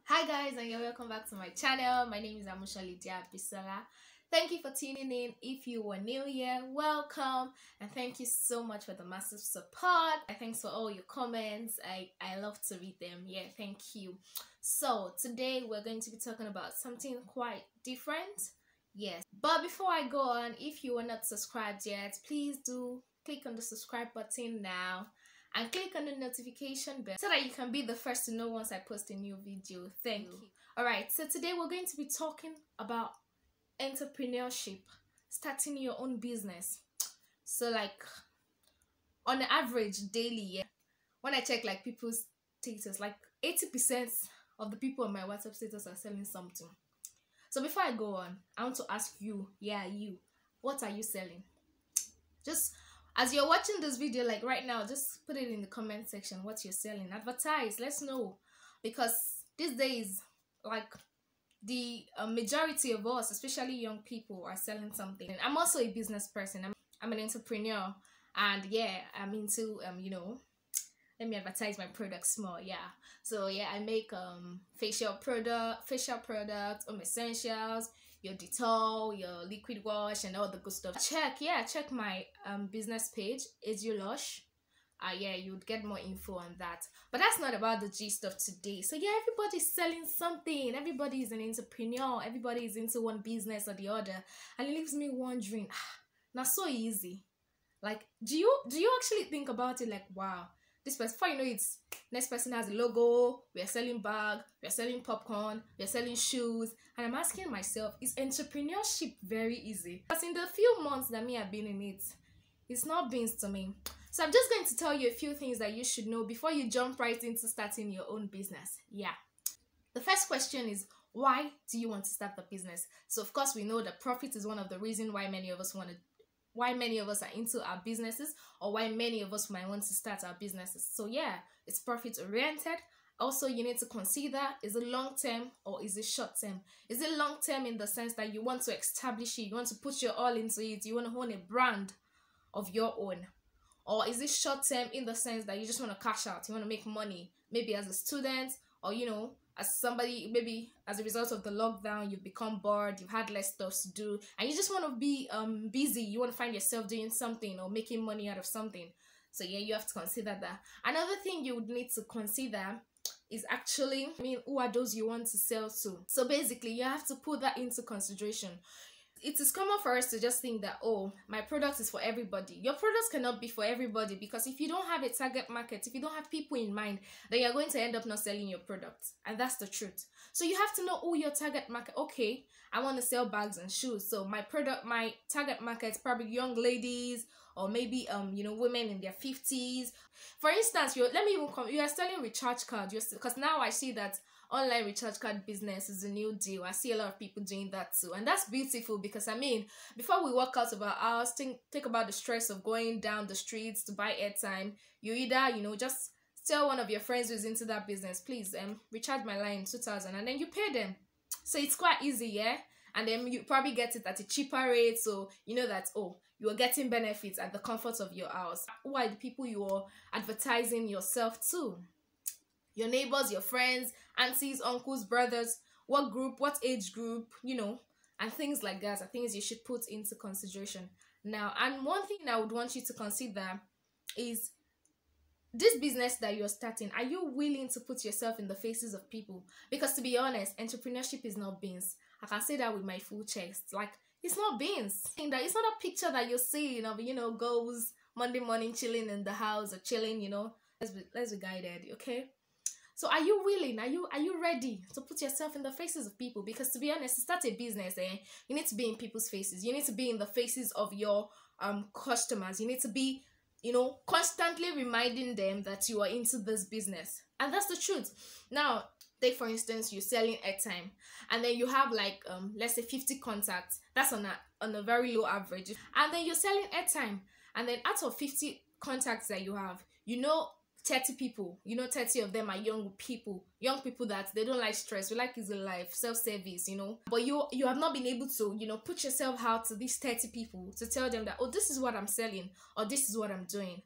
Hi guys, and you're welcome back to my channel. My name is Amusha Lydia Bisola. Thank you for tuning in. If you were new here, welcome, and thank you so much for the massive support. Thanks for all your comments. I love to read them. Yeah, thank you. So today we're going to be talking about something quite different. Yes, but before I go on, if you are not subscribed yet, please do click on the subscribe button now and click on the notification bell so that you can be the first to know once I post a new video. Thank you. Alright, so today we're going to be talking about entrepreneurship, starting your own business. So like on the average daily, yeah, when I check like people's status, like 80% of the people on my WhatsApp status are selling something. So before I go on, I want to ask you, you, what are you selling? Just as you're watching this video, like right now, just put it in the comment section what you're selling. Advertise, let's know, because these days, like the majority of us, especially young people, are selling something. And I'm also a business person. I'm an entrepreneur, and yeah, I'm into let me advertise my products more. Yeah, so yeah, I make facial products, home essentials, your Dettol, your liquid wash, and all the good stuff. Check my business page, Is You Lush. Yeah, you'd get more info on that. But that's not about the gist of today. So yeah, everybody's selling something. Everybody is an entrepreneur. Everybody is into one business or the other, and it leaves me wondering, not so easy. Like, do you actually think about it? Like, wow, this person, before you know it, next person has a logo, we are selling bag, we are selling popcorn, we are selling shoes. And I'm asking myself, is entrepreneurship very easy? Because in the few months that I've been in it, it's not beans to me. So I'm just going to tell you a few things that you should know before you jump right into starting your own business. Yeah. The first question is, why do you want to start the business? So of course we know that profit is one of the reasons why many of us are into our businesses, or why many of us might want to start our businesses. So yeah, it's profit oriented. Also, you need to consider, is it long term or is it short term? Is it long term in the sense that you want to establish it, you want to put your all into it, you want to own a brand of your own? Or is it short term in the sense that you just want to cash out, you want to make money, maybe as a student, or as somebody, maybe as a result of the lockdown, you've become bored, you've had less stuff to do, and you just want to be busy, you want to find yourself doing something or making money out of something. So yeah, you have to consider that. Another thing you would need to consider is actually, who are those you want to sell to? So basically, you have to put that into consideration. It is common for us to just think that, oh, my product is for everybody. Your products cannot be for everybody, because if you don't have a target market, if you don't have people in mind, then you're going to end up not selling your product. And that's the truth. So you have to know who your target market. Okay, I want to sell bags and shoes. So my target market is probably young ladies, or maybe women in their 50s. For instance, you are selling recharge cards, because now I see that online recharge card business is a new deal. I see a lot of people doing that too, and that's beautiful, because before we walk out of our house, think about the stress of going down the streets to buy airtime. You either just tell one of your friends who's into that business, please recharge my line 2,000, and then you pay them. So it's quite easy, yeah. And then you probably get it at a cheaper rate, so you know that, oh, you are getting benefits at the comfort of your house. Who are the people you are advertising yourself to? Your neighbors, your friends, aunties, uncles, brothers, what group, what age group, and things like that are things you should put into consideration. Now, and one thing I would want you to consider is, this business that you're starting, are you willing to put yourself in the faces of people? Because to be honest, entrepreneurship is not beans. I can say that with my full chest. Like, it's not beans. It's not a picture that you're seeing of, girls Monday morning chilling in the house, or chilling, let's be guided, okay? So are you willing? Are you ready to put yourself in the faces of people? Because to be honest, to start a business, you need to be in people's faces. You need to be in the faces of your customers. You need to be, constantly reminding them that you are into this business. And that's the truth. Now, take for instance, you're selling airtime, and then you have like let's say 50 contacts. That's on a very low average. And then you're selling airtime, and then out of 50 contacts that you have, 30 people, 30 of them are young people that they don't like stress, we like easy life, self-service, but you have not been able to, put yourself out to these 30 people to tell them that, oh, this is what I'm selling, or this is what I'm doing.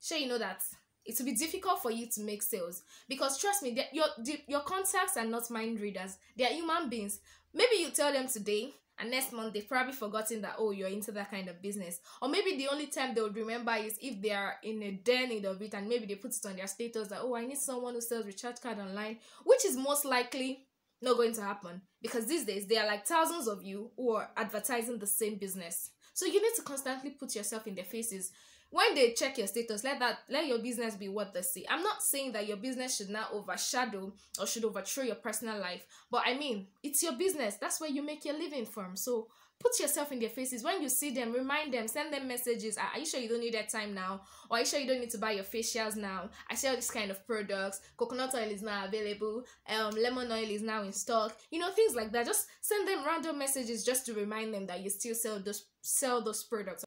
Sure, you know that it will be difficult for you to make sales, because trust me, your contacts are not mind readers. They are human beings. Maybe you tell them today, and next month they've probably forgotten that, oh, you're into that kind of business. Or maybe the only time they would remember is if they are in a den need of it, and maybe they put it on their status that, oh, I need someone who sells recharge card online, which is most likely not going to happen, because these days there are like thousands of you who are advertising the same business. So you need to constantly put yourself in their faces. When they check your status, let your business be what they see. I'm not saying that your business should not overshadow or should overthrow your personal life, but I mean, it's your business. That's where you make your living from. So put yourself in their faces. When you see them, remind them, send them messages. Are you sure you don't need that time now? Or are you sure you don't need to buy your facials now? I sell this kind of products. Coconut oil is now available. Lemon oil is now in stock. You know, things like that. Just send them random messages just to remind them that you still sell those products.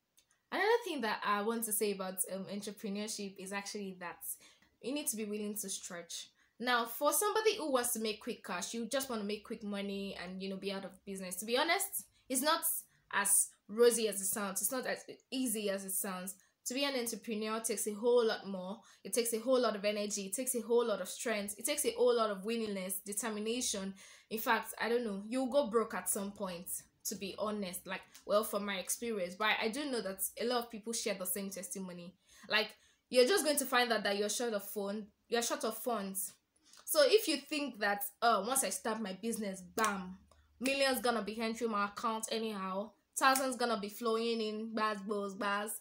Another thing that I want to say about entrepreneurship is actually that you need to be willing to stretch. Now, for somebody who wants to make quick cash, you just want to make quick money and, you know, be out of business. To be honest, it's not as rosy as it sounds. It's not as easy as it sounds. To be an entrepreneur takes a whole lot more. It takes a whole lot of energy. It takes a whole lot of strength. It takes a whole lot of willingness, determination. In fact, I don't know, you'll go broke at some point, to be honest. Like, well, from my experience, but I do know that a lot of people share the same testimony. Like, you're just going to find out that you're short of funds. So if you think that, oh, once I start my business, bam, millions gonna be entering my account anyhow, thousands gonna be flowing in, bars,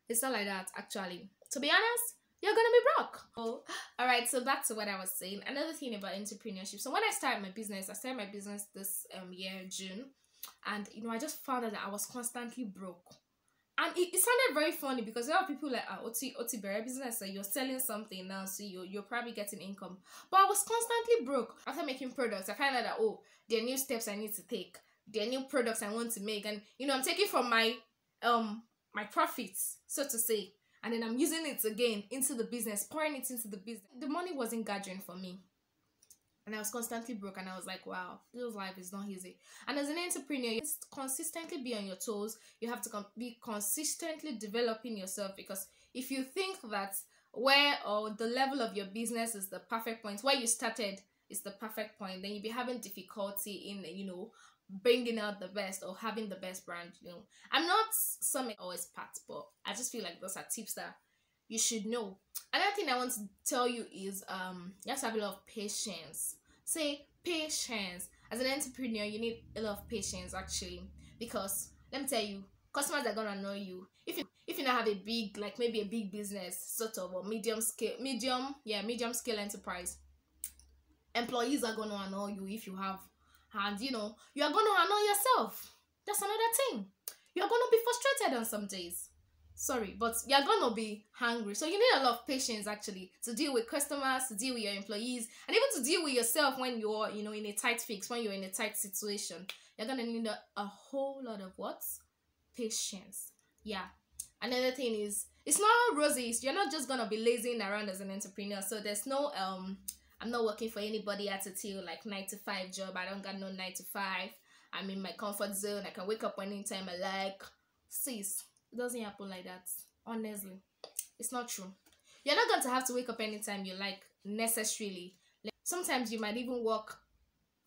it's not like that. Actually, to be honest, you're gonna be broke. Oh, all right, so back to what I was saying. Another thing about entrepreneurship. So when I started my business, this year, June. And, you know, I just found out that I was constantly broke. And it sounded very funny, because a lot of people like, Oti Berry business, so you're selling something now, so you're probably getting income. But I was constantly broke. After making products, I found out that, oh, there are new steps I need to take. There are new products I want to make. And, you know, I'm taking from my profits, so to say. And then I'm using it again into the business, pouring it into the business. The money wasn't gathering for me. And I was constantly broke, and I was like, wow, this life is not easy. And as an entrepreneur, you have to consistently be on your toes. You have to be consistently developing yourself, because if you think that where or the level of your business is the perfect point, where you started is the perfect point, then you'll be having difficulty in, you know, bringing out the best or having the best brand. You know, I'm not some always part, but I just feel like those are tips that you should know. Another thing I want to tell you is you have to have a lot of patience. Say patience. As an entrepreneur, you need a lot of patience, actually, because let me tell you, customers are gonna annoy you. If you now have a big, like maybe a big business, sort of, or medium scale enterprise, employees are gonna annoy you if you have, and you know, you are gonna annoy yourself. That's another thing. You're gonna be frustrated on some days. Sorry, but you're gonna be hungry. So you need a lot of patience, actually, to deal with customers, to deal with your employees, and even to deal with yourself when you're, you know, in a tight fix, when you're in a tight situation. You're gonna need a whole lot of what? Patience. Yeah. Another thing is, it's not roses. You're not just gonna be lazing around as an entrepreneur. So there's no I'm not working for anybody attitude, like 9-to-5 job. I don't got no 9 to 5. I'm in my comfort zone. I can wake up anytime I like. Sis, it doesn't happen like that. Honestly, it's not true. You're not going to have to wake up anytime you like, necessarily. Like, sometimes you might even work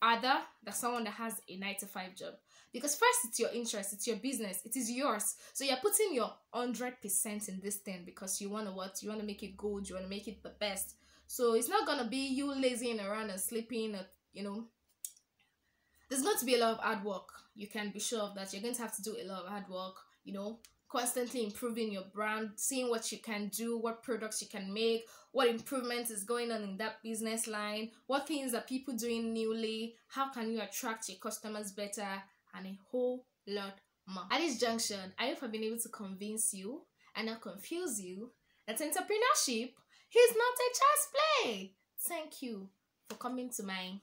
harder than someone that has a 9-to-5 job. Because first, it's your interest, it's your business, it is yours. So you're putting your 100% in this thing because you want to what? You want to make it good, you want to make it the best. So it's not going to be you lazying around and sleeping, or, you know. There's going to be a lot of hard work. You can be sure of that. You're going to have to do a lot of hard work, you know, constantly improving your brand, seeing what you can do, what products you can make, what improvements is going on in that business line, what things are people doing newly, how can you attract your customers better, and a whole lot more. At this junction, I hope I've been able to convince you and not confuse you that entrepreneurship is not a child's play. Thank you for coming to my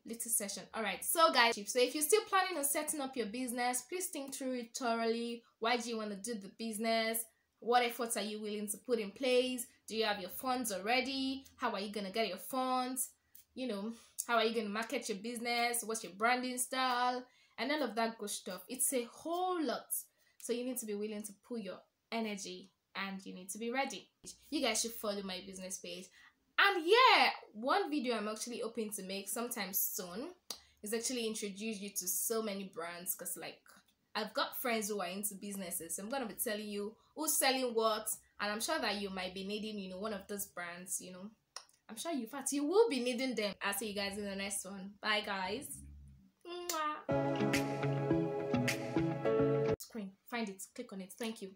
little session. All right, so guys, so if you're still planning on setting up your business, please think through it thoroughly. Why do you want to do the business? What efforts are you willing to put in place? Do you have your funds already? How are you going to get your funds? You know, how are you going to market your business? What's your branding style? And all of that good stuff. It's a whole lot. So you need to be willing to put your energy and you need to be ready. You guys should follow my business page. And yeah, one video I'm actually hoping to make sometime soon is actually introduce you to so many brands, because like I've got friends who are into businesses, so I'm gonna be telling you who's selling what, and I'm sure that you might be needing, you know, one of those brands, you know. I'm sure in fact you will be needing them. I'll see you guys in the next one. Bye guys. Mwah. Screen, find it, click on it. Thank you.